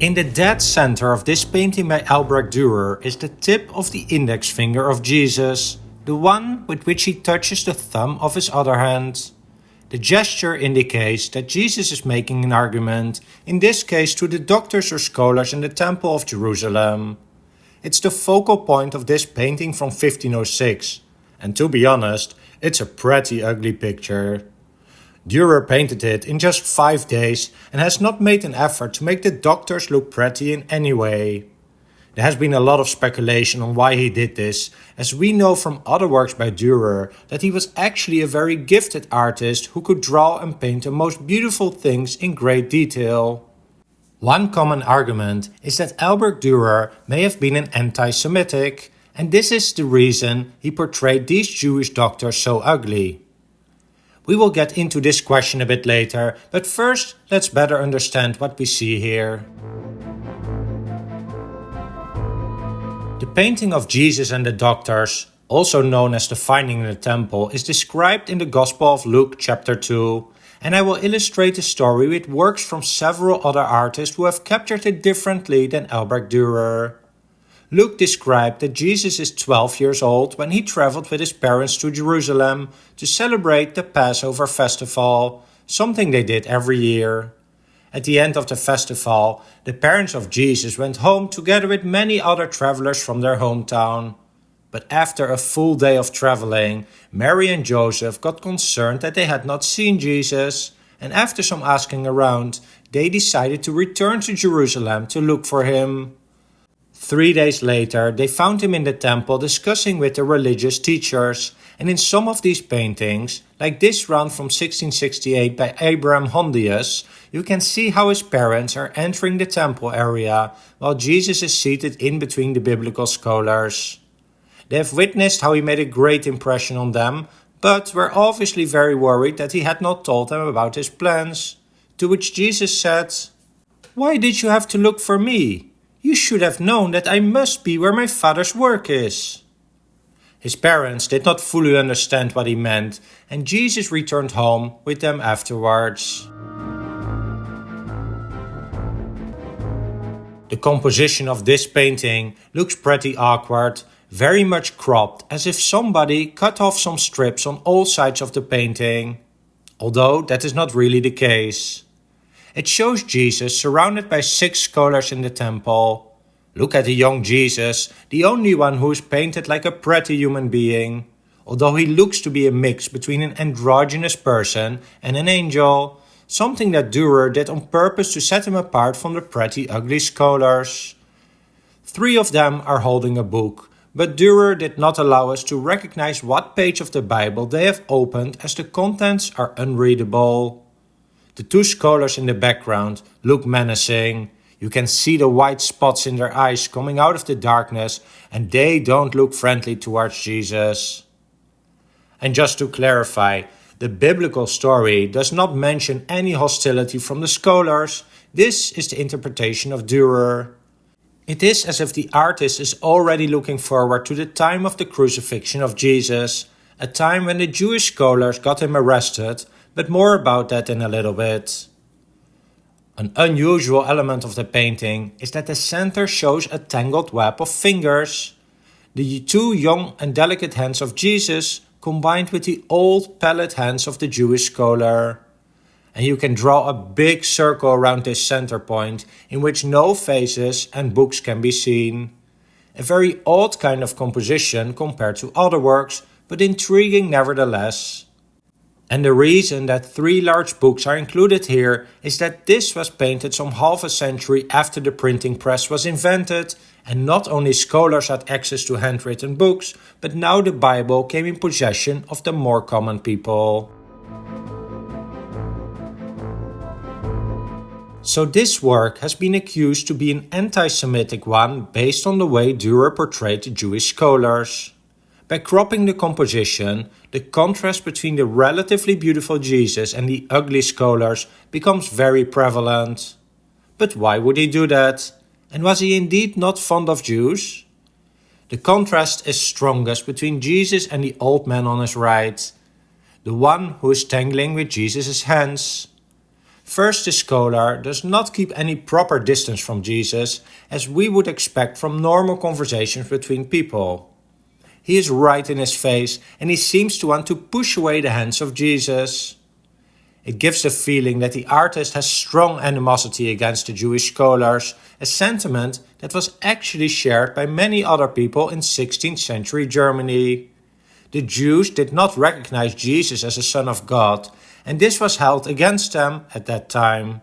In the dead center of this painting by Albrecht Dürer is the tip of the index finger of Jesus, the one with which he touches the thumb of his other hand. The gesture indicates that Jesus is making an argument, in this case to the doctors or scholars in the Temple of Jerusalem. It's the focal point of this painting from 1506, and to be honest, it's a pretty ugly picture. Dürer painted it in just 5 days and has not made an effort to make the doctors look pretty in any way. There has been a lot of speculation on why he did this, as we know from other works by Dürer that he was actually a very gifted artist who could draw and paint the most beautiful things in great detail. One common argument is that Albrecht Dürer may have been an anti-Semitic, and this is the reason he portrayed these Jewish doctors so ugly. We will get into this question a bit later, but first let's better understand what we see here. The painting of Jesus and the doctors, also known as the finding in the temple, is described in the Gospel of Luke chapter 2, and I will illustrate the story with works from several other artists who have captured it differently than Albrecht Dürer. Luke described that Jesus is 12 years old when he traveled with his parents to Jerusalem to celebrate the Passover festival, something they did every year. At the end of the festival, the parents of Jesus went home together with many other travelers from their hometown. But after a full day of traveling, Mary and Joseph got concerned that they had not seen Jesus, and after some asking around, they decided to return to Jerusalem to look for him. 3 days later, they found him in the temple discussing with the religious teachers, and in some of these paintings, like this one from 1668 by Abraham Hondius, you can see how his parents are entering the temple area, while Jesus is seated in between the biblical scholars. They have witnessed how he made a great impression on them, but were obviously very worried that he had not told them about his plans. To which Jesus said, "Why did you have to look for me? You should have known that I must be where my Father's work is." His parents did not fully understand what he meant, and Jesus returned home with them afterwards. The composition of this painting looks pretty awkward, very much cropped, as if somebody cut off some strips on all sides of the painting, although that is not really the case. It shows Jesus surrounded by 6 scholars in the temple. Look at the young Jesus, the only one who is painted like a pretty human being, although he looks to be a mix between an androgynous person and an angel, something that Dürer did on purpose to set him apart from the pretty ugly scholars. 3 of them are holding a book, but Dürer did not allow us to recognize what page of the Bible they have opened, as the contents are unreadable. The 2 scholars in the background look menacing. You can see the white spots in their eyes coming out of the darkness, and they don't look friendly towards Jesus. And just to clarify, the biblical story does not mention any hostility from the scholars. This is the interpretation of Dürer. It is as if the artist is already looking forward to the time of the crucifixion of Jesus, a time when the Jewish scholars got him arrested, but more about that in a little bit. An unusual element of the painting is that the center shows a tangled web of fingers. The 2 young and delicate hands of Jesus combined with the old pallid hands of the Jewish scholar. And you can draw a big circle around this center point in which no faces and books can be seen. A very odd kind of composition compared to other works, but intriguing nevertheless. And the reason that 3 large books are included here is that this was painted some half a century after the printing press was invented, and not only scholars had access to handwritten books, but now the Bible came in possession of the more common people. So this work has been accused to be an anti-Semitic one based on the way Dürer portrayed the Jewish scholars. By cropping the composition, the contrast between the relatively beautiful Jesus and the ugly scholars becomes very prevalent. But why would he do that? And was he indeed not fond of Jews? The contrast is strongest between Jesus and the old man on his right, the one who is tangling with Jesus' hands. First, the scholar does not keep any proper distance from Jesus, as we would expect from normal conversations between people. He is right in his face, and he seems to want to push away the hands of Jesus. It gives the feeling that the artist has strong animosity against the Jewish scholars, a sentiment that was actually shared by many other people in 16th century Germany. The Jews did not recognize Jesus as a son of God, and this was held against them at that time.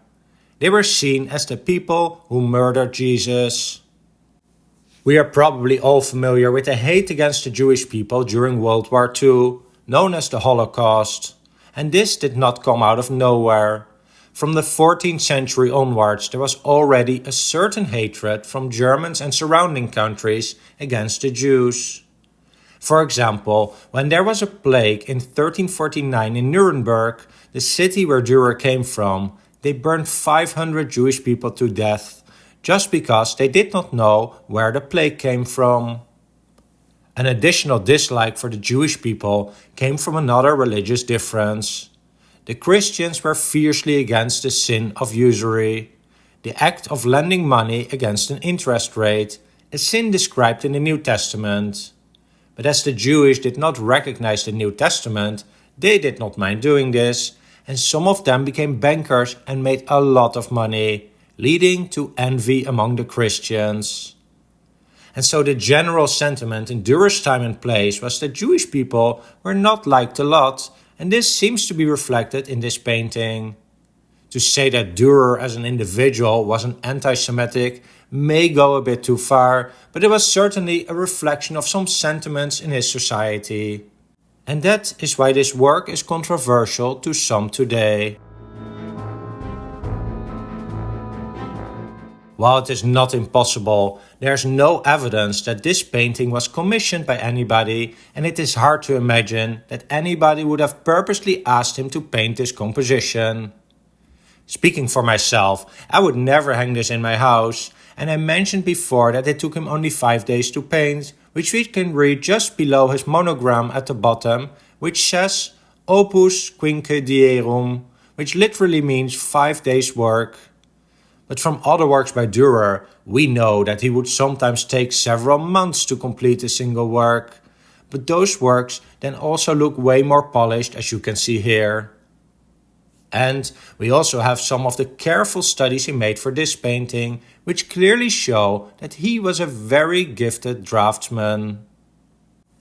They were seen as the people who murdered Jesus. We are probably all familiar with the hate against the Jewish people during World War II, known as the Holocaust. And this did not come out of nowhere. From the 14th century onwards, there was already a certain hatred from Germans and surrounding countries against the Jews. For example, when there was a plague in 1349 in Nuremberg, the city where Dürer came from, they burned 500 Jewish people to death, just because they did not know where the plague came from. An additional dislike for the Jewish people came from another religious difference. The Christians were fiercely against the sin of usury, the act of lending money against an interest rate, a sin described in the New Testament. But as the Jewish did not recognize the New Testament, they did not mind doing this, and some of them became bankers and made a lot of money, leading to envy among the Christians. And so the general sentiment in Dürer's time and place was that Jewish people were not liked a lot, and this seems to be reflected in this painting. To say that Dürer as an individual was an anti-Semitic may go a bit too far, but it was certainly a reflection of some sentiments in his society. And that is why this work is controversial to some today. While it is not impossible, there is no evidence that this painting was commissioned by anybody, and it is hard to imagine that anybody would have purposely asked him to paint this composition. Speaking for myself, I would never hang this in my house, and I mentioned before that it took him only 5 days to paint, which we can read just below his monogram at the bottom, which says Opus Quinque Dierum, which literally means 5 days' work. But from other works by Dürer, we know that he would sometimes take several months to complete a single work. But those works then also look way more polished, as you can see here. And we also have some of the careful studies he made for this painting, which clearly show that he was a very gifted draftsman.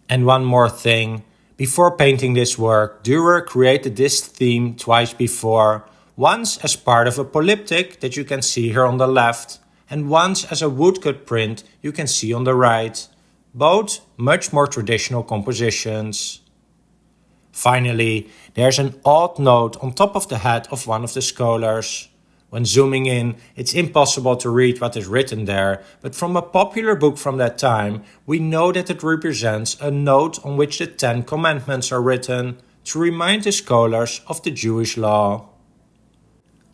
And one more thing, before painting this work, Dürer created this theme twice before. Once as part of a polyptych that you can see here on the left, and once as a woodcut print you can see on the right, both much more traditional compositions. Finally, there's an odd note on top of the head of one of the scholars. When zooming in, it's impossible to read what is written there, but from a popular book from that time, we know that it represents a note on which the 10 Commandments are written to remind the scholars of the Jewish law.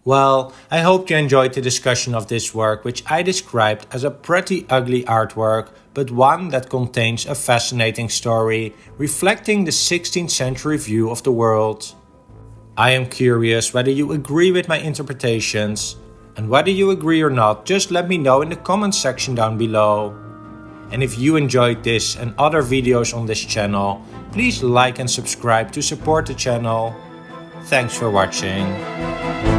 Well, I hope you enjoyed the discussion of this work, which I described as a pretty ugly artwork, but one that contains a fascinating story, reflecting the 16th century view of the world. I am curious whether you agree with my interpretations, and whether you agree or not, just let me know in the comments section down below. And if you enjoyed this and other videos on this channel, please like and subscribe to support the channel. Thanks for watching.